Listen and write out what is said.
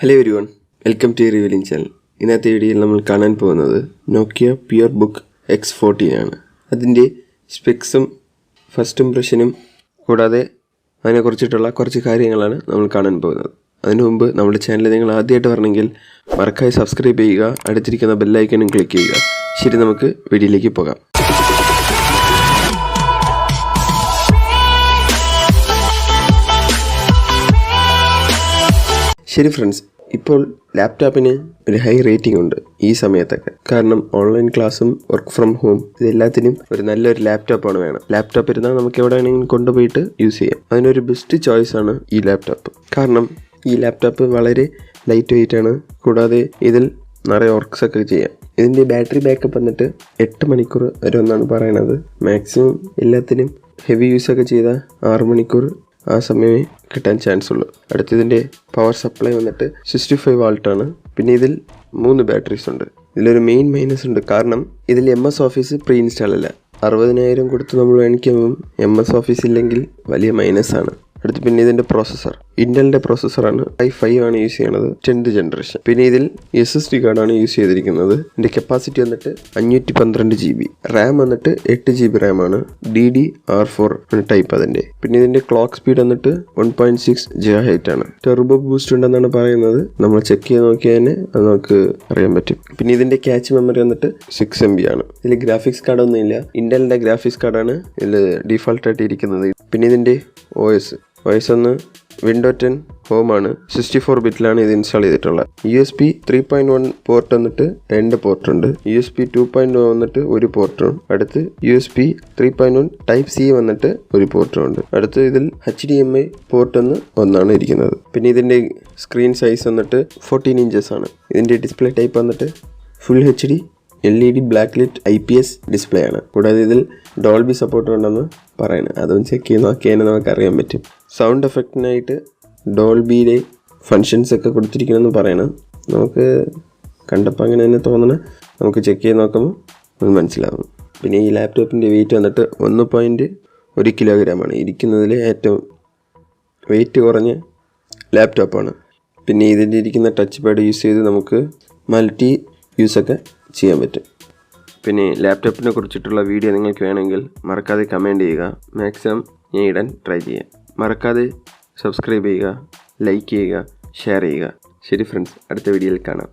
Hello everyone, welcome to Revealing channel. ഇന്നത്തെ വീഡിയോയിൽ നമ്മൾ കാണാൻ പോകുന്നത് Nokia Pure Book x14 ആണ്. അതിൻ്റെ സ്പെക്സും ഫസ്റ്റ് ഇംപ്രഷനും കൂടാതെ അതിനെക്കുറിച്ചിട്ടുള്ള കുറച്ച് കാര്യങ്ങളാണ് നമ്മൾ കാണാൻ പോകുന്നത്. അതിനു മുമ്പ് നമ്മുടെ ചാനൽ നിങ്ങൾ ആദ്യമായിട്ട് വരണമെങ്കിൽ മറക്കാതെ സബ്സ്ക്രൈബ് ചെയ്യുക, അടുത്തിരിക്കുന്ന ബെൽ ഐക്കണും ക്ലിക്ക് ചെയ്യുക. ശരി, നമുക്ക് വീഡിയോയിലേക്ക് പോകാം. ശരി ഫ്രണ്ട്സ്, ഇപ്പോൾ ലാപ്ടോപ്പിന് ഒരു ഹൈ റേറ്റിംഗ് ഉണ്ട് ഈ സമയത്തൊക്കെ. കാരണം ഓൺലൈൻ ക്ലാസ്സും വർക്ക് ഫ്രം ഹോം ഇതെല്ലാത്തിനും ഒരു നല്ലൊരു ലാപ്ടോപ്പാണ് വേണം. ലാപ്ടോപ്പ് ഇരുന്നാൽ നമുക്ക് എവിടെ വേണമെങ്കിലും കൊണ്ടുപോയിട്ട് യൂസ് ചെയ്യാം. അതിനൊരു ബെസ്റ്റ് ചോയ്സ് ആണ് ഈ ലാപ്ടോപ്പ്. കാരണം ഈ ലാപ്ടോപ്പ് വളരെ ലൈറ്റ് വെയിറ്റ് ആണ്. കൂടാതെ ഇതിൽ നിറയെ വർക്ക്സ് ഒക്കെ ചെയ്യാം. ഇതിൻ്റെ ബാറ്ററി ബാക്കപ്പ് വന്നിട്ട് 8 മണിക്കൂർ വരെ ഒന്നാണ് പറയണത്. മാക്സിമം എല്ലാത്തിനും ഹെവി യൂസൊക്കെ ചെയ്താൽ 6 മണിക്കൂർ ആ സമയമേ കിട്ടാൻ ചാൻസ് ഉള്ളൂ. അടുത്തതിൻ്റെ പവർ സപ്ലൈ വന്നിട്ട് 65 വാൾട്ടാണ്. പിന്നെ ഇതിൽ 3 ബാറ്ററീസ് ഉണ്ട്. ഇതിലൊരു മെയിൻ മൈനസ് ഉണ്ട്. കാരണം ഇതിൽ MS ഓഫീസ് പ്രീ ഇൻസ്റ്റാൾ അല്ല. 60,000 കൊടുത്ത് നമ്മൾ മേടിക്കുമ്പം MS ഓഫീസ് ഇല്ലെങ്കിൽ വലിയ മൈനസാണ്. അടുത്ത് പിന്നെ ഇതിൻ്റെ പ്രോസസ്സർ ഇൻ്റലിൻ്റെ പ്രോസസ്സറാണ്. i5 ആണ് യൂസ് ചെയ്യണത്, 10th ജനറേഷൻ. പിന്നെ ഇതിൽ SSD കാർഡാണ് യൂസ് ചെയ്തിരിക്കുന്നത്. ഇതിൻ്റെ കപ്പാസിറ്റി വന്നിട്ട് 512 GB, റാം വന്നിട്ട് 8 GB റാമാണ്, DDR4 ടൈപ്പ് അതിൻ്റെ. പിന്നെ ഇതിൻ്റെ ക്ലോക്ക് സ്പീഡ് വന്നിട്ട് 1.6 GHz ആണ്. ടെർബോ ബൂസ്റ്റ് ഉണ്ടെന്നാണ് പറയുന്നത്. നമ്മൾ ചെക്ക് ചെയ്ത് നോക്കിയാൽ തന്നെ അത് നമുക്ക് അറിയാൻ പറ്റും. പിന്നെ ഇതിൻ്റെ ക്യാച്ച് മെമ്മറി വന്നിട്ട് 6 MB ആണ്. ഇതിൽ ഗ്രാഫിക്സ് കാർഡൊന്നും ഇല്ല. ഇൻ്റലിൻ്റെ ഗ്രാഫിക്സ് കാർഡാണ് ഇതിൽ ഡീഫോൾട്ടായിട്ട് ഇരിക്കുന്നത്. പിന്നെ ഇതിൻ്റെ OS ഒന്ന് വിൻഡോ 10 ഹോം ആണ്. 64 ബിറ്റിലാണ് ഇത് ഇൻസ്റ്റാൾ ചെയ്തിട്ടുള്ളത്. USB 3.1 പോർട്ട് വന്നിട്ട് 2 പോർട്ട് ഉണ്ട്. USB 2.0 വന്നിട്ട് 1 പോർട്ടും. അടുത്ത് USB 3.1 ടൈപ്പ് C വന്നിട്ട് 1 പോർട്ടും ഉണ്ട്. അടുത്ത് ഇതിൽ HDMI പോർട്ട് ഒന്നാണ് ഇരിക്കുന്നത്. പിന്നെ ഇതിൻ്റെ സ്ക്രീൻ സൈസ് വന്നിട്ട് 14 ഇഞ്ചസ് ആണ്. ഇതിൻ്റെ ഡിസ്പ്ലേ ടൈപ്പ് വന്നിട്ട് full HD LED backlit IPS display ആണ്. കൂടാതെ ഇതിൽ ഡോൾബി സപ്പോർട്ട് ഉണ്ടെന്ന് പറയുന്നത്. അതൊന്ന് ചെക്ക് ചെയ്ത് നോക്കിയാൽ നമുക്ക് അറിയാൻ പറ്റും. സൗണ്ട് എഫക്റ്റിനായിട്ട് ഡോൾബിയിലെ ഫങ്ഷൻസ് ഒക്കെ കൊടുത്തിരിക്കണമെന്ന് പറയണം. നമുക്ക് കണ്ടപ്പോൾ അങ്ങനെ തന്നെ തോന്നണം. നമുക്ക് ചെക്ക് ചെയ്ത് നോക്കുമ്പോൾ അത് മനസ്സിലാവും. പിന്നെ ഈ ലാപ്ടോപ്പിൻ്റെ വെയിറ്റ് വന്നിട്ട് 1.1 കിലോഗ്രാമാണ്. ഇരിക്കുന്നതിൽ ഏറ്റവും വെയിറ്റ് കുറഞ്ഞ ലാപ്ടോപ്പാണ്. പിന്നെ ഇതിൻ്റെ ഇരിക്കുന്ന ടച്ച് പാഡ് യൂസ് ചെയ്ത് നമുക്ക് മൾട്ടി യൂസൊക്കെ ചെയ്യാൻ പറ്റും. പിന്നെ ലാപ്ടോപ്പിനെ കുറിച്ചിട്ടുള്ള വീഡിയോ നിങ്ങൾക്ക് വേണമെങ്കിൽ മറക്കാതെ കമൻറ്റ് ചെയ്യുക. മാക്സിമം ഞാൻ ഇടാൻ ട്രൈ ചെയ്യാം. മറക്കാതെ സബ്സ്ക്രൈബ് ചെയ്യുക, ലൈക്ക് ചെയ്യുക, ഷെയർ ചെയ്യുക. ശരി ഫ്രണ്ട്സ്, അടുത്ത വീഡിയോയിൽ കാണാം.